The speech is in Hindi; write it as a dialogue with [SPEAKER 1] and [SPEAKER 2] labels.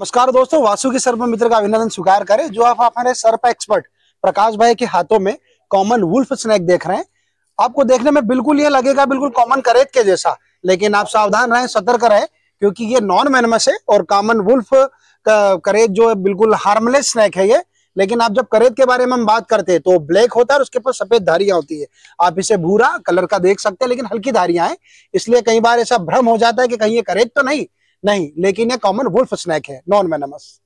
[SPEAKER 1] नमस्कार दोस्तों, वासु की सर्प मित्र का अभिनंदन स्वीकार करें। जो आप हमारे सर्प एक्सपर्ट प्रकाश भाई के हाथों में कॉमन वुल्फ स्नेक देख रहे हैं, आपको देखने में बिल्कुल ये लगेगा बिल्कुल कॉमन करेत के जैसा, लेकिन आप सावधान रहें, सतर्क रहें, क्योंकि ये नॉन वेनमस है और कॉमन वुल्फ करेत जो है बिल्कुल हार्मलेस स्नेक है ये। लेकिन आप जब करेत के बारे में हम बात करते हैं तो ब्लैक होता है और उसके ऊपर सफेद धारियां होती है। आप इसे भूरा कलर का देख सकते हैं, लेकिन हल्की धारियां हैं, इसलिए कई बार ऐसा भ्रम हो जाता है कि कहीं ये करेत तो नहीं, लेकिन ये कॉमन वुल्फ स्नेक है, नॉन वेनमस।